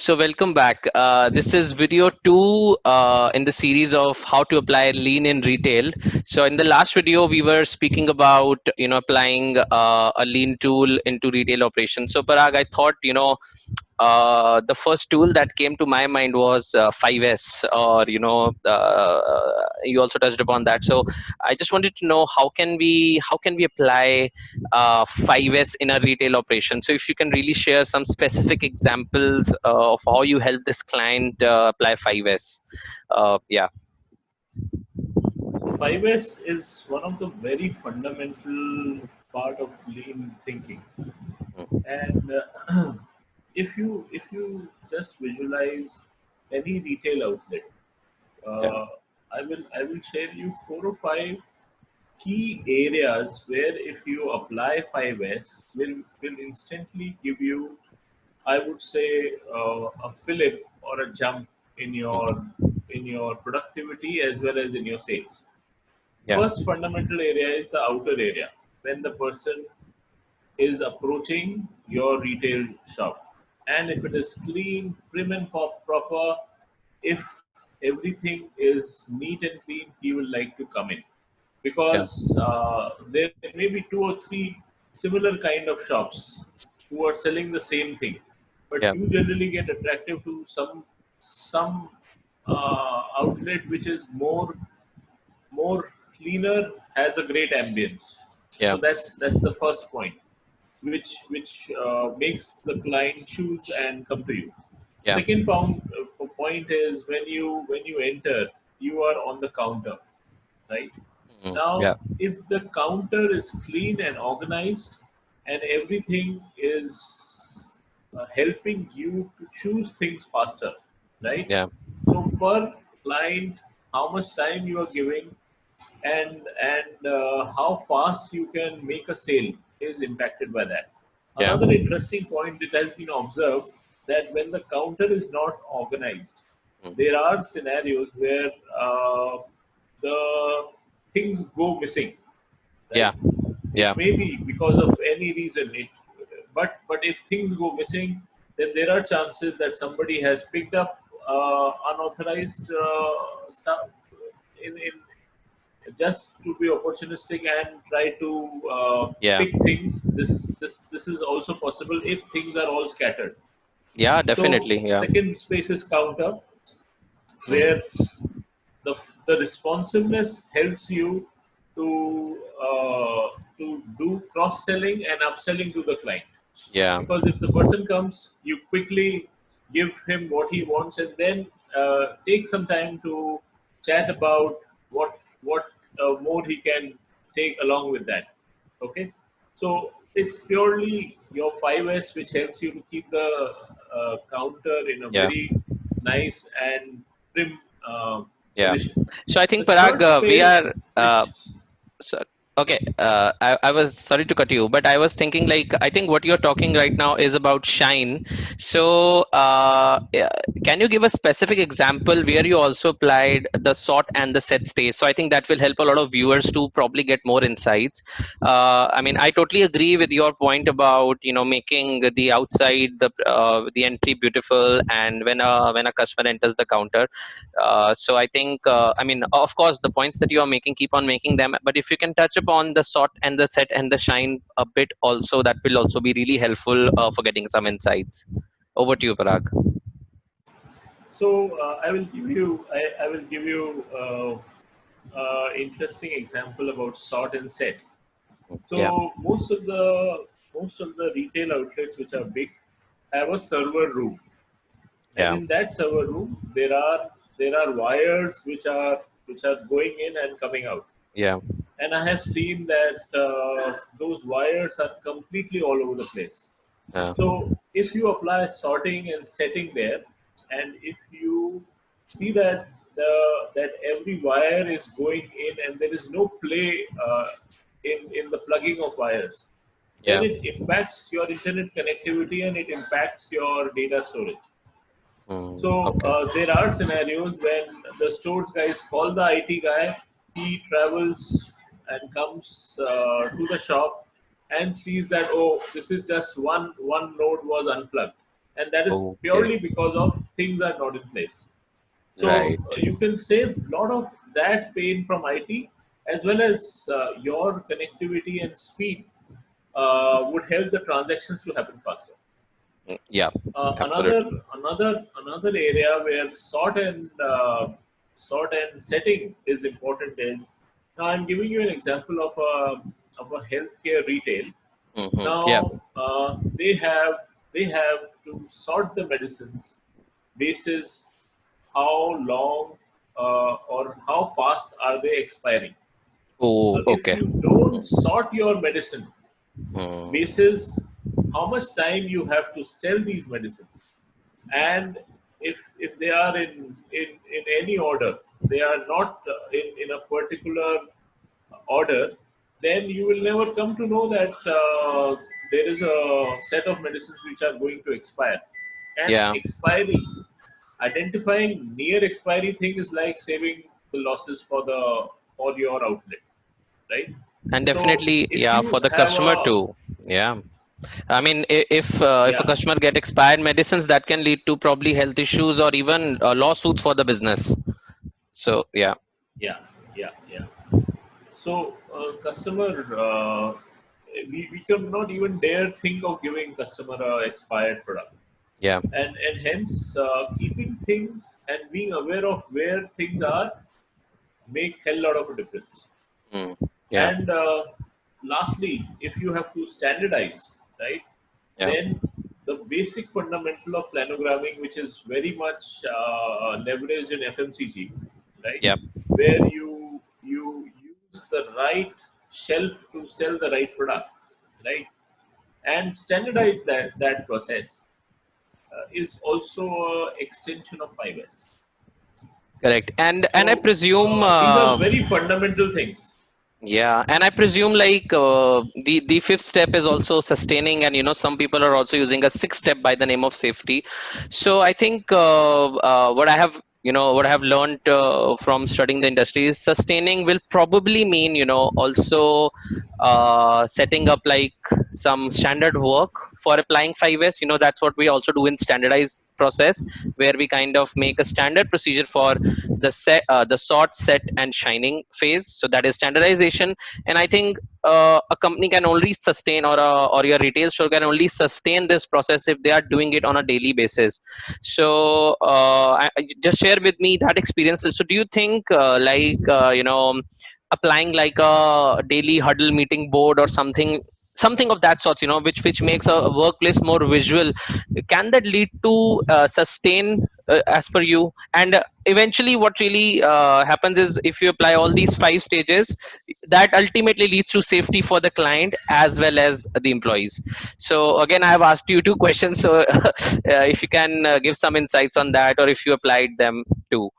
So welcome back. This is video 2 in the series of how to apply lean in retail. So in the last video, we were speaking about applying a lean tool into retail operations. So Parag, I thought the first tool that came to my mind was 5S, or you also touched upon that. So I just wanted to know how can we apply 5S in a retail operation. So if you can really share some specific examples of how you help this client apply 5S. Yeah. 5S is one of the very fundamental part of lean thinking. And if you just visualize any retail outlet, Yeah. uh, I will share you 4 or 5 key areas where if you apply 5S will instantly give you, I would say, a fillip or a jump in your Mhm. productivity as well as in your sales. Yeah. First fundamental area is the outer area. When the person is approaching your retail shop, and if it is clean, prim and proper, if everything is neat and clean, he will like to come in Yeah. because there may be 2 or 3 similar kind of shops who are selling the same thing, but Yeah. you generally get attractive to some outlet which is more cleaner, has a great ambience. Yeah. So that's the first point, which makes the client choose and come to you. Yeah. Second point is when you enter, you are on the counter, right? Mhm. Now, Yeah. if the counter is clean and organized, and everything is helping you to choose things faster, right? Yeah. So per client, how much time you are giving, and how fast you can make a sale is impacted by that. Yeah. Another interesting point that has been observed, that when the counter is not organized, Mhm. there are scenarios where the things go missing, Yeah. right? Yeah. It may be because of any reason. But if things go missing, then there are chances that somebody has picked up unauthorized stuff in just to be opportunistic and try to Yeah. pick things. This is also possible if things are all scattered. Yeah. So Definitely. Yeah. second space is counter, Mhm. where the the responsiveness helps you to do cross selling and upselling to the client. Yeah. Because if the person comes, you quickly give him what he wants, and then take some time to chat about what more he can take along with that. Okay, so it's purely your 5S which helps you to keep the counter in a Yeah. very nice and prim Yeah. position. So I The think Parag, third we space, are which so, okay. I was sorry to cut you, but I was thinking, like, I think what you're talking right now is about Shine. So yeah, can you give a specific example where you also applied the sort and the set stage? So I think that will help a lot of viewers to probably get more insights. I mean, I totally agree with your point about making the outside, the entry beautiful, and when a customer enters the counter. So I think, I mean, of course, the points that you are making, keep on making them. But if you can touch upon the sort and the set and the shine a bit also, that will also be really helpful for getting some insights. Over to you, Parag. so I will give you interesting example about sort and set. Yeah. So most of the retail outlets which are big have a server room, and Yeah. in that server room there are wires which are going in and coming out. Yeah. And I have seen that those wires are completely all over the place. Yeah. So if you apply sorting and setting there, and if you see that that every wire is going in and there is no play in the plugging of wires, then Yeah. it impacts your internet connectivity and it impacts your data storage. So Okay. there are scenarios when the stores guys call the IT guy. He travels and comes to the shop and sees that, oh, this is just one node was unplugged, and that is Okay. purely because of things are not in place. So Right. you can save a lot of that pain from IT, as well as your connectivity and speed would help the transactions to happen faster. Yeah. Uh, another Absolutely. another area where sort and setting is important is, now I'm giving you an example of a healthcare retail. Yeah. Now they have to sort the medicines basis how long or how fast are they expiring. Oh, Now, if okay. you don't sort your medicine Hmm. basis how much time you have to sell these medicines, and if they are in any order, they are not in a particular order, then you will never come to know that there is a set of medicines which are going to expire. And Yeah. expiry, identifying near expiry thing is like saving the losses for your outlet, right? And So definitely, if yeah, you for the have customer a, too. Yeah. I mean, if a yeah, customer get expired medicines, that can lead to probably health issues or even lawsuits for the business. So yeah. yeah, yeah. So, customer, we cannot even dare think of giving customer a expired product, Yeah. and hence keeping things and being aware of where things are make hell lot of a difference. Mm. Yeah. And lastly, if you have to standardize, right, Yeah. then the basic fundamental of planogramming, which is very much leveraged in FMCG, right, Yeah. where you use the right shelf to sell the right product, right, and standardize that process is also a extension of 5S. Correct. And I So presume these are very fundamental things. yeah, and I presume like the fifth step is also sustaining, and some people are also using a sixth step by the name of safety. So I think what I have learned from studying the industry is sustaining will probably mean also setting up like some standard work for applying 5S. That's what we also do in standardized process, where we kind of make a standard procedure for the sort, set, and shining phase. So that is standardization. And I think a company can only sustain, or your retail store can only sustain this process if they are doing it on a daily basis. So just share with me that experience. So do you think applying like a daily huddle meeting board or something of that sort, which makes a workplace more visual, can that lead to sustain as per you? And eventually what really happens is, if you apply all these five stages, that ultimately leads to safety for the client as well as the employees. So again, I have asked you two questions, so if you can give some insights on that, or if you applied them too.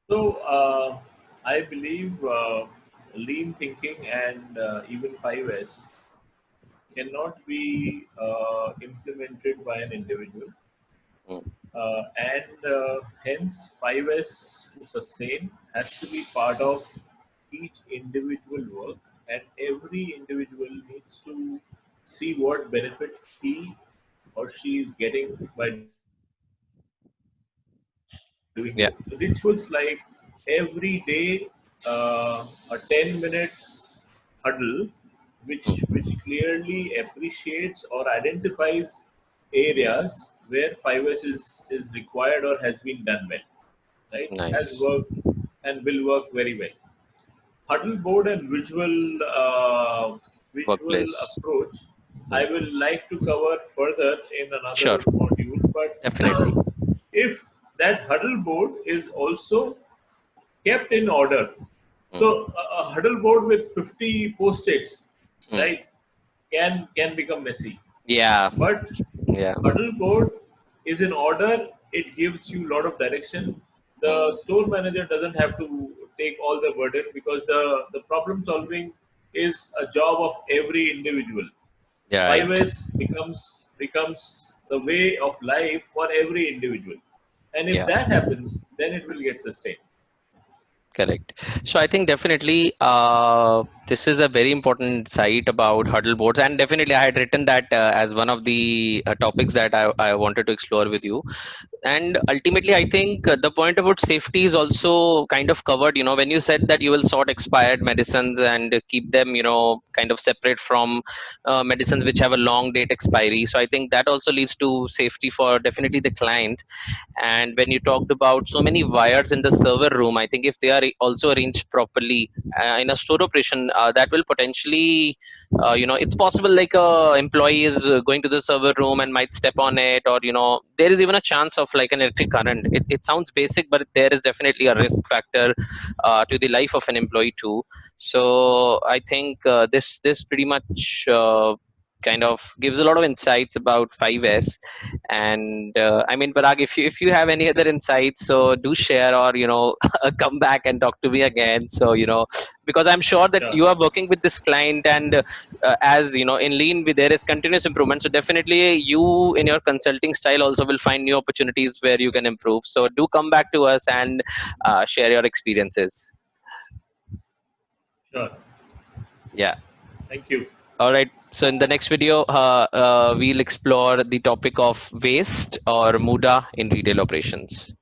So I believe lean thinking and even 5S cannot be implemented by an individual, Mm. and hence 5S to sustain has to be part of each individual work, and every individual needs to see what benefit he or she is getting by doing it. Yeah. Rituals like every day a 10-minute huddle, which clearly appreciates or identifies areas where 5S is required or has been done well, right? Has Nice. worked and will work very well. Huddle board and visual Workplace. approach I Mm. will like to cover further in another Sure. module, but Definitely. if that huddle board is also kept in order. So Mm. a huddle board with 50 post-its, Mm. right, can become messy. Yeah. But Yeah. huddle board is in order. It gives you a lot of direction. The Mm. store manager doesn't have to take all the burden, because the problem solving is a job of every individual. Yeah, right. 5S becomes the way of life for every individual, and if Yeah. that happens, then it will get sustained. Correct. So I think definitely This is a very important insight about hurdle boards, and definitely I had written that as one of the topics that I wanted to explore with you. And ultimately I think the point about safety is also kind of covered, when you said that you will sort expired medicines and keep them, kind of separate from medicines which have a long date expiry. So I think that also leads to safety for definitely the client. And when you talked about so many wires in the server room, I think if they are also arranged properly in a store operation, that will potentially, it's possible like a employee is going to the server room and might step on it, or there is even a chance of like an electric current. It sounds basic, but there is definitely a risk factor to the life of an employee too. So I think this pretty much kind of gives a lot of insights about 5S. And I mean, Parag, if you have any other insights, so do share, or come back and talk to me again. So because I'm sure that Sure. you are working with this client, and as you know, in lean there is continuous improvement. So definitely you in your consulting style also will find new opportunities where you can improve. So do come back to us and share your experiences. Sure. Yeah. Thank you. All right. So in the next video, we'll explore the topic of waste or muda in retail operations.